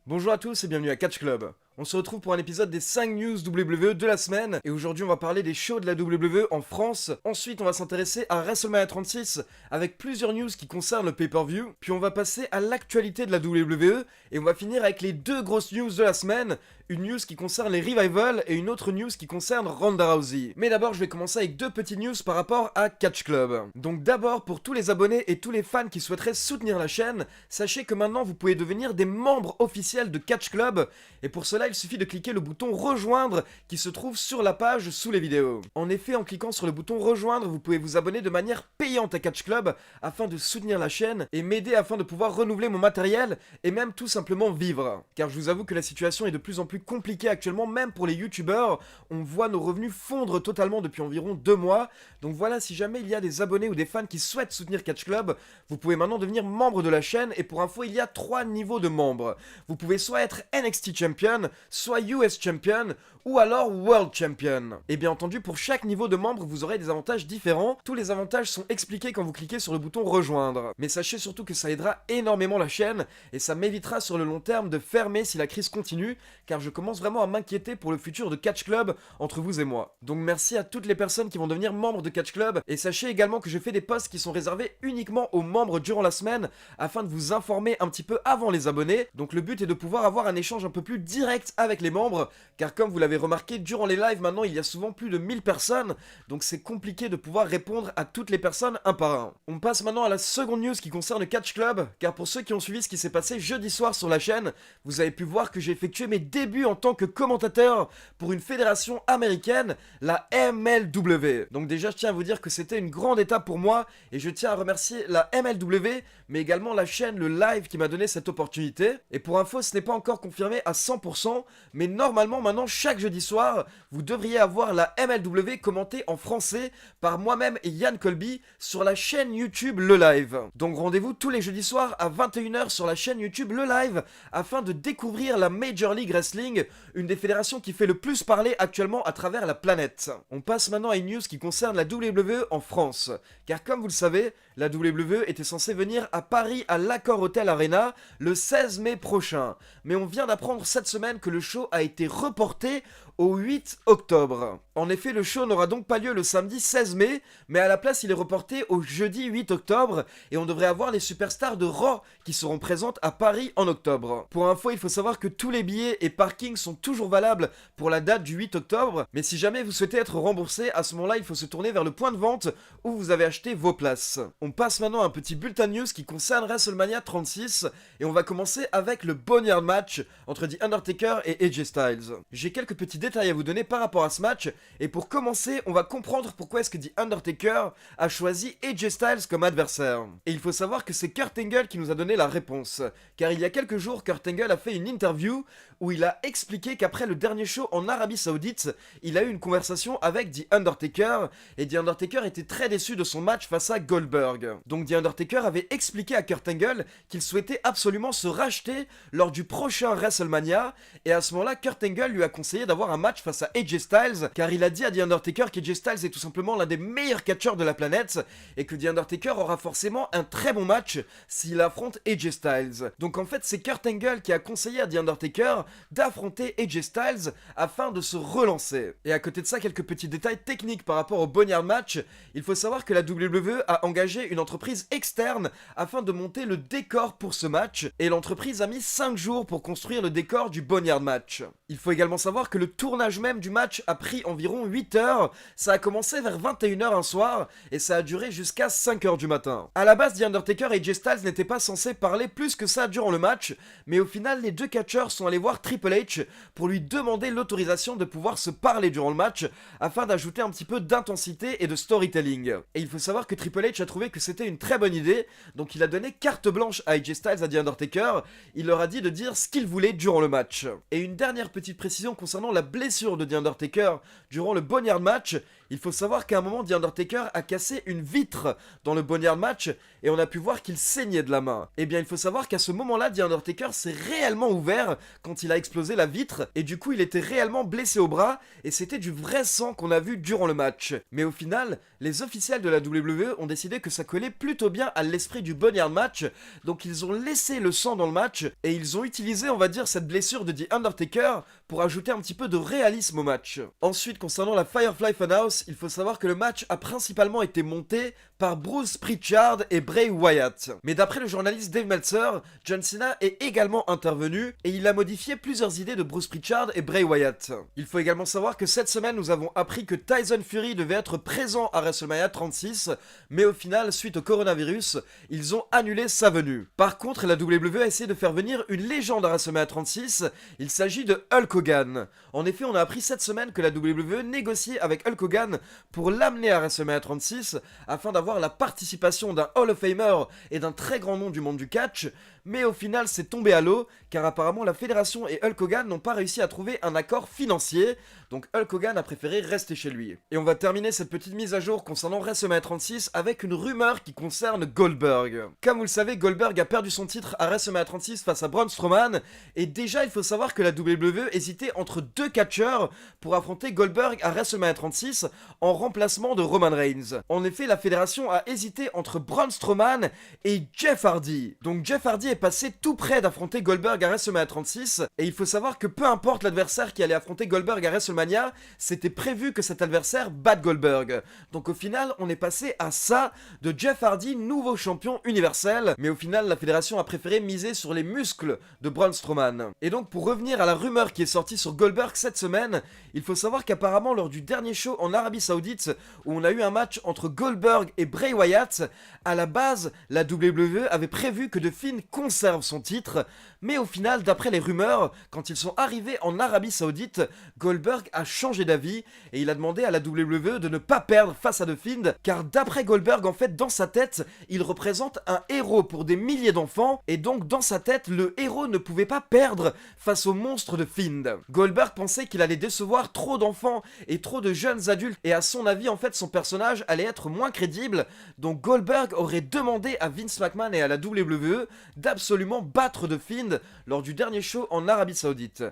Bonjour à tous et bienvenue à Catch Club. On se retrouve pour un épisode des 5 news WWE de la semaine, et aujourd'hui on va parler des shows de la WWE en France. Ensuite on va s'intéresser à WrestleMania 36 avec plusieurs news qui concernent le pay-per-view, puis on va passer à l'actualité de la WWE, et on va finir avec les deux grosses news de la semaine, une news qui concerne les revivals et une autre news qui concerne Ronda Rousey. Mais d'abord je vais commencer avec deux petites news par rapport à Catch Club. Donc d'abord pour tous les abonnés et tous les fans qui souhaiteraient soutenir la chaîne, sachez que maintenant vous pouvez devenir des membres officiels de Catch Club, et pour cela il suffit de cliquer le bouton rejoindre qui se trouve sur la page sous les vidéos. En effet, en cliquant sur le bouton rejoindre, vous pouvez vous abonner de manière payante à Catch Club afin de soutenir la chaîne et m'aider afin de pouvoir renouveler mon matériel et même tout simplement vivre. Car je vous avoue que la situation est de plus en plus compliquée actuellement, même pour les youtubeurs. On voit nos revenus fondre totalement depuis environ 2 mois. Donc voilà, si jamais il y a des abonnés ou des fans qui souhaitent soutenir Catch Club, vous pouvez maintenant devenir membre de la chaîne, et pour info, il y a 3 niveaux de membres. Vous pouvez soit être NXT Champion, soit US Champion, ou alors World Champion. Et bien entendu, pour chaque niveau de membre, vous aurez des avantages différents. Tous les avantages sont expliqués quand vous cliquez sur le bouton rejoindre. Mais sachez surtout que ça aidera énormément la chaîne, et ça m'évitera sur le long terme de fermer si la crise continue, car je commence vraiment à m'inquiéter pour le futur de Catch Club entre vous et moi. Donc merci à toutes les personnes qui vont devenir membres de Catch Club, et sachez également que je fais des posts qui sont réservés uniquement aux membres durant la semaine, afin de vous informer un petit peu avant les abonnés. Donc le but est de pouvoir avoir un échange un peu plus direct avec les membres, car comme vous l'avez remarqué, durant les lives maintenant il y a souvent plus de 1000 personnes, donc c'est compliqué de pouvoir répondre à toutes les personnes un par un. On passe maintenant à la seconde news qui concerne Catch Club, car pour ceux qui ont suivi ce qui s'est passé jeudi soir sur la chaîne, vous avez pu voir que j'ai effectué mes débuts en tant que commentateur pour une fédération américaine, la MLW. Donc déjà je tiens à vous dire que c'était une grande étape pour moi, et je tiens à remercier la MLW, mais également la chaîne Le Live qui m'a donné cette opportunité. Et pour info, ce n'est pas encore confirmé à 100%, mais normalement maintenant chaque jeudi soir, vous devriez avoir la MLW commentée en français par moi-même et Yann Colby sur la chaîne YouTube Le Live. Donc rendez-vous tous les jeudis soirs à 21h sur la chaîne YouTube Le Live afin de découvrir la Major League Wrestling, une des fédérations qui fait le plus parler actuellement à travers la planète. On passe maintenant à une news qui concerne la WWE en France, car comme vous le savez, la WWE était censée venir à Paris à l'Accor Hotel Arena le 16 mai prochain, mais on vient d'apprendre cette semaine que le show a été reporté au 8 octobre. En effet, le show n'aura donc pas lieu le samedi 16 mai, mais à la place il est reporté au jeudi 8 octobre, et on devrait avoir les superstars de Raw qui seront présentes à Paris en octobre. Pour info, il faut savoir que tous les billets et parkings sont toujours valables pour la date du 8 octobre, mais si jamais vous souhaitez être remboursé, à ce moment-là il faut se tourner vers le point de vente où vous avez acheté vos places. On passe maintenant à un petit bulletin de news qui concerne WrestleMania 36, et on va commencer avec le Boneyard match entre The Undertaker et AJ Styles. J'ai quelques petits détails à vous donner par rapport à ce match, et pour commencer, on va comprendre pourquoi est-ce que The Undertaker a choisi AJ Styles comme adversaire. Et il faut savoir que c'est Kurt Angle qui nous a donné la réponse, car il y a quelques jours, Kurt Angle a fait une interview où il a expliqué qu'après le dernier show en Arabie Saoudite, il a eu une conversation avec The Undertaker, et The Undertaker était très déçu de son match face à Goldberg. Donc The Undertaker avait expliqué à Kurt Angle qu'il souhaitait absolument se racheter lors du prochain WrestleMania, et à ce moment-là, Kurt Angle lui a conseillé d'avoir un match face à AJ Styles, car il a dit à The Undertaker qu'AJ Styles est tout simplement l'un des meilleurs catcheurs de la planète, et que The Undertaker aura forcément un très bon match s'il affronte AJ Styles. Donc en fait, c'est Kurt Angle qui a conseillé à The Undertaker d'affronter AJ Styles afin de se relancer. Et à côté de ça, quelques petits détails techniques par rapport au Boneyard match. Il faut savoir que la WWE a engagé une entreprise externe afin de monter le décor pour ce match, et l'entreprise a mis 5 jours pour construire le décor du Boneyard match. Il faut également savoir que le tournage même du match a pris environ 8 heures, ça a commencé vers 21h un soir, et ça a duré jusqu'à 5h du matin. A la base, The Undertaker et AJ Styles n'étaient pas censés parler plus que ça durant le match, mais au final, les deux catcheurs sont allés voir Triple H pour lui demander l'autorisation de pouvoir se parler durant le match, afin d'ajouter un petit peu d'intensité et de storytelling. Et il faut savoir que Triple H a trouvé que c'était une très bonne idée, donc il a donné carte blanche à AJ Styles, à The Undertaker, il leur a dit de dire ce qu'ils voulaient durant le match. Et une dernière petite précision concernant la blessure de The Undertaker durant le Boneyard match, Il faut savoir qu'à un moment, The Undertaker a cassé une vitre dans le Boneyard match et on a pu voir qu'il saignait de la main. Eh bien, il faut savoir qu'à ce moment-là, The Undertaker s'est réellement ouvert quand il a explosé la vitre et du coup, il était réellement blessé au bras et c'était du vrai sang qu'on a vu durant le match. Mais au final, les officiels de la WWE ont décidé que ça collait plutôt bien à l'esprit du Boneyard match, donc ils ont laissé le sang dans le match et ils ont utilisé, on va dire, cette blessure de The Undertaker pour ajouter un petit peu de réalisme au match. Ensuite, concernant la Firefly Funhouse, il faut savoir que le match a principalement été monté par Bruce Pritchard et Bray Wyatt. Mais d'après le journaliste Dave Meltzer, John Cena est également intervenu et il a modifié plusieurs idées de Bruce Pritchard et Bray Wyatt. Il faut également savoir que cette semaine, nous avons appris que Tyson Fury devait être présent à WrestleMania 36, mais au final, suite au coronavirus, ils ont annulé sa venue. Par contre, la WWE a essayé de faire venir une légende à WrestleMania 36, il s'agit de Hulk Hogan. En effet, on a appris cette semaine que la WWE négociait avec Hulk Hogan pour l'amener à WrestleMania 36 afin d'avoir la participation d'un Hall of Famer et d'un très grand nom du monde du catch, mais au final c'est tombé à l'eau car apparemment la fédération et Hulk Hogan n'ont pas réussi à trouver un accord financier, donc Hulk Hogan a préféré rester chez lui. Et on va terminer cette petite mise à jour concernant WrestleMania 36 avec une rumeur qui concerne Goldberg. Comme vous le savez, Goldberg a perdu son titre à WrestleMania 36 face à Braun Strowman, et déjà il faut savoir que la WWE hésitait entre deux catcheurs pour affronter Goldberg à WrestleMania 36 en remplacement de Roman Reigns. En effet, la fédération a hésité entre Braun Strowman et Jeff Hardy. Donc Jeff Hardy est passé tout près d'affronter Goldberg à WrestleMania 36, et il faut savoir que peu importe l'adversaire qui allait affronter Goldberg à WrestleMania, c'était prévu que cet adversaire batte Goldberg. Donc au final, on est passé à ça, de Jeff Hardy, nouveau champion universel, mais au final, la fédération a préféré miser sur les muscles de Braun Strowman. Et donc pour revenir à la rumeur qui est sortie sur Goldberg cette semaine, il faut savoir qu'apparemment lors du dernier show en Arabie Saoudite, où on a eu un match entre Goldberg et Bray Wyatt, à la base, la WWE avait prévu que The Fiend conserve son titre, mais au final, d'après les rumeurs, quand ils sont arrivés en Arabie Saoudite, Goldberg a changé d'avis et il a demandé à la WWE de ne pas perdre face à The Fiend, car d'après Goldberg, en fait, dans sa tête, il représente un héros pour des milliers d'enfants, et donc dans sa tête, le héros ne pouvait pas perdre face au monstre de Fiend. Goldberg pensait qu'il allait décevoir trop d'enfants et trop de jeunes adultes, et à son avis, en fait, son personnage allait être moins crédible, donc Goldberg aurait demandé à Vince McMahon et à la WWE d'absolument battre The Fiend lors du dernier show en Arabie Saoudite.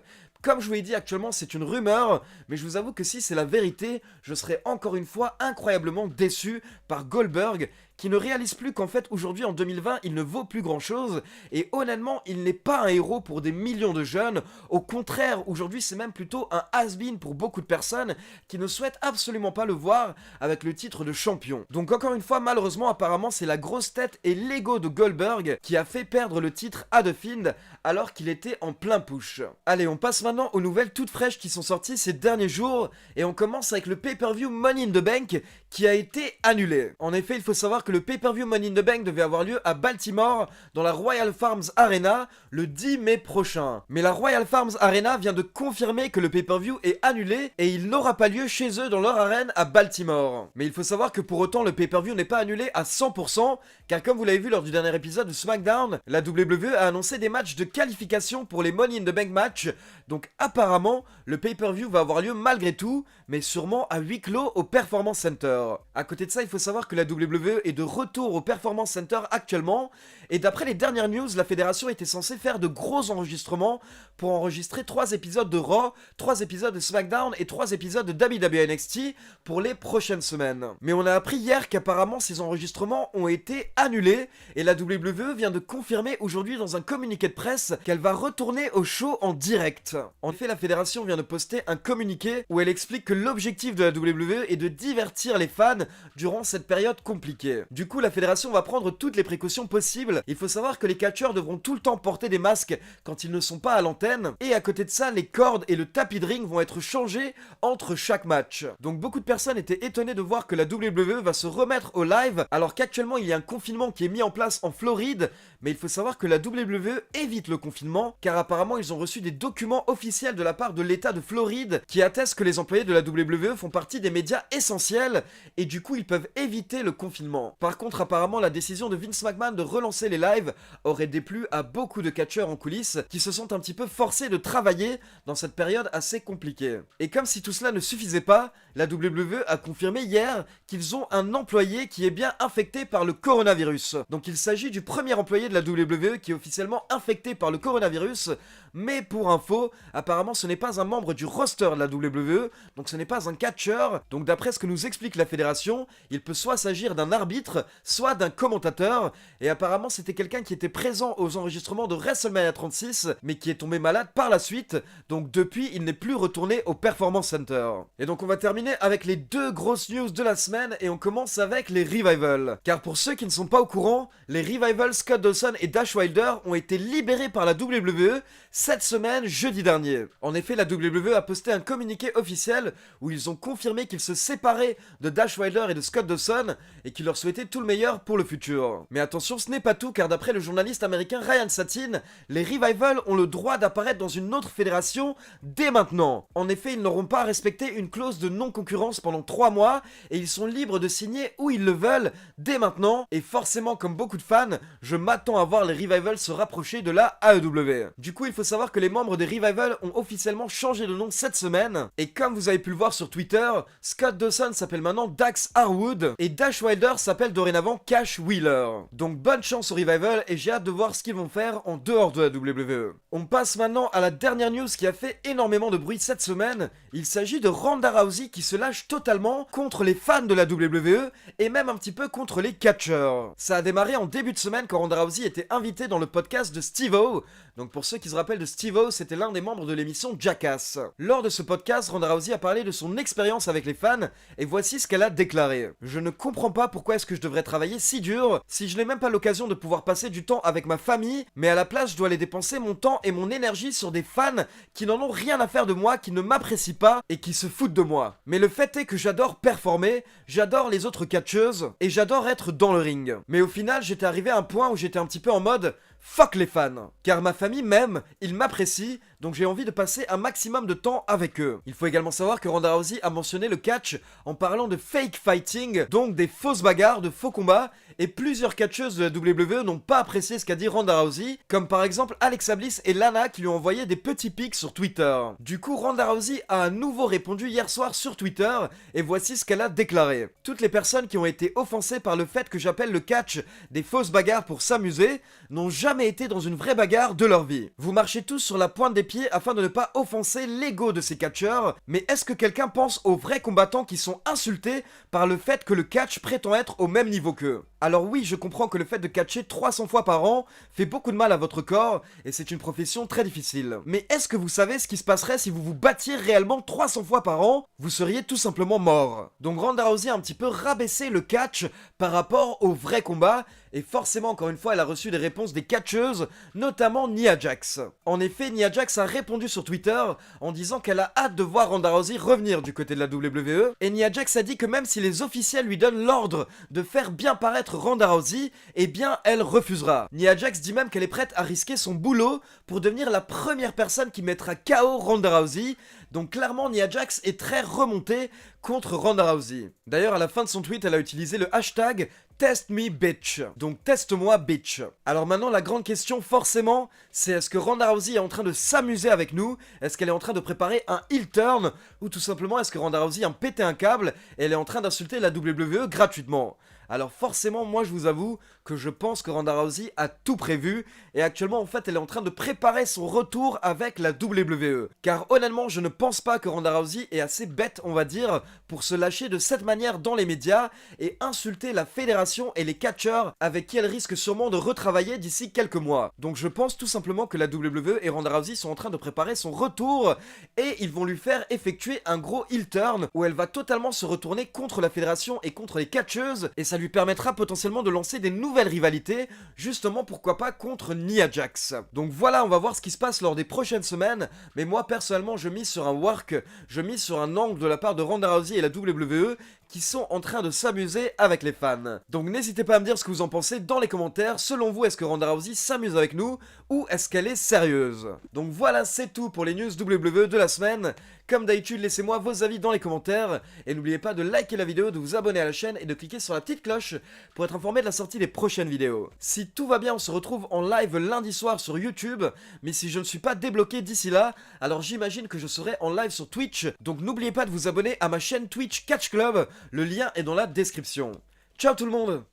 Comme je vous l'ai dit, actuellement c'est une rumeur, mais je vous avoue que si c'est la vérité, je serais encore une fois incroyablement déçu par Goldberg, qui ne réalise plus qu'en fait aujourd'hui en 2020 il ne vaut plus grand chose, et honnêtement il n'est pas un héros pour des millions de jeunes, au contraire aujourd'hui c'est même plutôt un has-been pour beaucoup de personnes qui ne souhaitent absolument pas le voir avec le titre de champion. Donc encore une fois, malheureusement apparemment c'est la grosse tête et l'ego de Goldberg qui a fait perdre le titre à The Fiend alors qu'il était en plein push. Allez, on passe maintenant aux nouvelles toutes fraîches qui sont sorties ces derniers jours, et on commence avec le pay-per-view Money in the Bank qui a été annulé. En effet, il faut savoir que le pay-per-view Money in the Bank devait avoir lieu à Baltimore dans la Royal Farms Arena le 10 mai prochain. Mais la Royal Farms Arena vient de confirmer que le pay-per-view est annulé et il n'aura pas lieu chez eux dans leur arène à Baltimore. Mais il faut savoir que pour autant le pay-per-view n'est pas annulé à 100%, car comme vous l'avez vu lors du dernier épisode de SmackDown, la WWE a annoncé des matchs de qualification pour les Money in the Bank matchs, donc apparemment le pay-per-view va avoir lieu malgré tout, mais sûrement à huis clos au Performance Center. À côté de ça, il faut savoir que la WWE est de retour au Performance Center actuellement, et d'après les dernières news, la fédération était censée faire de gros enregistrements pour enregistrer 3 épisodes de Raw, 3 épisodes de SmackDown et 3 épisodes de WWE NXT pour les prochaines semaines. Mais on a appris hier qu'apparemment ces enregistrements ont été annulés, et la WWE vient de confirmer aujourd'hui dans un communiqué de presse qu'elle va retourner au show en direct. En effet, la fédération vient de poster un communiqué où elle explique que l'objectif de la WWE est de divertir les fans durant cette période compliquée. Du coup, la fédération va prendre toutes les précautions possibles. Il faut savoir que les catcheurs devront tout le temps porter des masques quand ils ne sont pas à l'antenne, et à côté de ça, les cordes et le tapis de ring vont être changés entre chaque match. Donc beaucoup de personnes étaient étonnées de voir que la WWE va se remettre au live, alors qu'actuellement il y a un confinement qui est mis en place en Floride, mais il faut savoir que la WWE évite le confinement, car apparemment ils ont reçu des documents officiels de la part de l'État de Floride qui attestent que les employés de la WWE font partie des médias essentiels, et du coup ils peuvent éviter le confinement. Par contre, apparemment, la décision de Vince McMahon de relancer les lives aurait déplu à beaucoup de catcheurs en coulisses qui se sont un petit peu forcés de travailler dans cette période assez compliquée. Et comme si tout cela ne suffisait pas, la WWE a confirmé hier qu'ils ont un employé qui est bien infecté par le coronavirus. Donc il s'agit du premier employé de la WWE qui est officiellement infecté par le coronavirus, mais pour info, apparemment ce n'est pas un membre du roster de la WWE, donc ce n'est pas un catcheur, donc d'après ce que nous explique la fédération, il peut soit s'agir d'un arbitre, soit d'un commentateur, et apparemment c'était quelqu'un qui était présent aux enregistrements de WrestleMania 36, mais qui est tombé malade par la suite, donc depuis il n'est plus retourné au Performance Center. Et donc on va terminer avec les deux grosses news de la semaine, et on commence avec les Revival. Car pour ceux qui ne sont pas au courant, les Revival Scott Dawson et Dash Wilder ont été libérés par la WWE cette semaine, jeudi dernier. En effet, la WWE a posté un communiqué officiel où ils ont confirmé qu'ils se séparaient de Dash Wilder et de Scott Dawson et qu'ils leur souhaitaient tout le meilleur pour le futur. Mais attention, ce n'est pas tout, car d'après le journaliste américain Ryan Satin, les Revival ont le droit d'apparaître dans une autre fédération dès maintenant. En effet, ils n'auront pas à respecter une clause de non-concurrence pendant 3 mois et ils sont libres de signer où ils le veulent dès maintenant. Et forcément, comme beaucoup de fans, je m'attends à voir les Revival se rapprocher de la AEW. Du coup, il faut savoir que les membres des Revival ont officiellement changé de nom cette semaine. Et comme vous avez pu le voir sur Twitter, Scott Dawson s'appelle maintenant Dax Harwood et Dash Wilder s'appelle dorénavant Cash Wheeler. Donc bonne chance aux Revival et j'ai hâte de voir ce qu'ils vont faire en dehors de la WWE. On passe maintenant à la dernière news qui a fait énormément de bruit cette semaine. Il s'agit de Ronda Rousey qui se lâche totalement contre les fans de la WWE et même un petit peu contre les catcheurs. Ça a démarré en début de semaine quand Ronda Rousey était invitée dans le podcast de Steve-O. Donc pour ceux qui se rappellent de Steve-O, c'était l'un des membres de l'émission Jackass. Lors de ce podcast, Ronda Rousey a parlé de son expérience avec les fans et voici ce qu'elle a déclaré. Je ne comprends pas pourquoi est-ce que je devrais travailler si dur si je n'ai même pas l'occasion de pouvoir passer du temps avec ma famille, mais à la place je dois aller dépenser mon temps et mon énergie sur des fans qui n'en ont rien à faire de moi, qui ne m'apprécient pas et qui se foutent de moi. Mais le fait est que j'adore performer, j'adore les autres catcheuses et j'adore être dans le ring. Mais au final, j'étais arrivé à un point où j'étais un petit peu en mode fuck les fans, car ma famille m'aime, ils m'apprécient, donc j'ai envie de passer un maximum de temps avec eux. Il faut également savoir que Ronda Rousey a mentionné le catch en parlant de fake fighting, donc des fausses bagarres, de faux combats, et plusieurs catcheuses de la WWE n'ont pas apprécié ce qu'a dit Ronda Rousey, comme par exemple Alexa Bliss et Lana qui lui ont envoyé des petits pics sur Twitter. Du coup, Ronda Rousey a à nouveau répondu hier soir sur Twitter, et voici ce qu'elle a déclaré. Toutes les personnes qui ont été offensées par le fait que j'appelle le catch des fausses bagarres pour s'amuser n'ont jamais été dans une vraie bagarre de leur vie. Vous marchez tous sur la pointe des pieds afin de ne pas offenser l'ego de ces catcheurs, mais est-ce que quelqu'un pense aux vrais combattants qui sont insultés par le fait que le catch prétend être au même niveau qu'eux? Alors oui, je comprends que le fait de catcher 300 fois par an fait beaucoup de mal à votre corps, et c'est une profession très difficile. Mais est-ce que vous savez ce qui se passerait si vous vous battiez réellement 300 fois par an? Vous seriez tout simplement mort. Donc Ronda Rousey a un petit peu rabaissé le catch par rapport au vrai combat, et forcément, encore une fois, elle a reçu des réponses des catcheuses, notamment Nia Jax. En effet, Nia Jax a répondu sur Twitter en disant qu'elle a hâte de voir Ronda Rousey revenir du côté de la WWE, et Nia Jax a dit que même si les officiels lui donnent l'ordre de faire bien paraître Ronda Rousey, eh bien elle refusera. Nia Jax dit même qu'elle est prête à risquer son boulot pour devenir la première personne qui mettra KO Ronda Rousey. Donc clairement, Nia Jax est très remontée contre Ronda Rousey. D'ailleurs, à la fin de son tweet, elle a utilisé le hashtag Test me bitch. Donc teste-moi bitch. Alors maintenant la grande question forcément, c'est est-ce que Ronda Rousey est en train de s'amuser avec nous? Est-ce qu'elle est en train de préparer un heel turn? Ou tout simplement est-ce que Ronda Rousey a pété un câble et elle est en train d'insulter la WWE gratuitement? Alors forcément, moi je vous avoue que je pense que Ronda Rousey a tout prévu et actuellement en fait elle est en train de préparer son retour avec la WWE. Car honnêtement je ne pense pas que Ronda Rousey est assez bête on va dire pour se lâcher de cette manière dans les médias et insulter la fédération et les catcheurs avec qui elle risque sûrement de retravailler d'ici quelques mois. Donc je pense tout simplement que la WWE et Ronda Rousey sont en train de préparer son retour et ils vont lui faire effectuer un gros heel turn où elle va totalement se retourner contre la fédération et contre les catcheuses et ça lui permettra potentiellement de lancer des nouvelles rivalités, justement pourquoi pas contre Nia Jax. Donc voilà, on va voir ce qui se passe lors des prochaines semaines, mais moi personnellement je mise sur un work, je mise sur un angle de la part de Ronda Rousey et la WWE qui sont en train de s'amuser avec les fans. Donc n'hésitez pas à me dire ce que vous en pensez dans les commentaires. Selon vous, est-ce que Ronda Rousey s'amuse avec nous ou est-ce qu'elle est sérieuse? Donc voilà, c'est tout pour les news WWE de la semaine. Comme d'habitude, laissez-moi vos avis dans les commentaires et n'oubliez pas de liker la vidéo, de vous abonner à la chaîne et de cliquer sur la petite cloche pour être informé de la sortie des prochaines vidéos. Si tout va bien, on se retrouve en live lundi soir sur YouTube, mais si je ne suis pas débloqué d'ici là, alors j'imagine que je serai en live sur Twitch, donc n'oubliez pas de vous abonner à ma chaîne Twitch Catch Club, le lien est dans la description. Ciao tout le monde!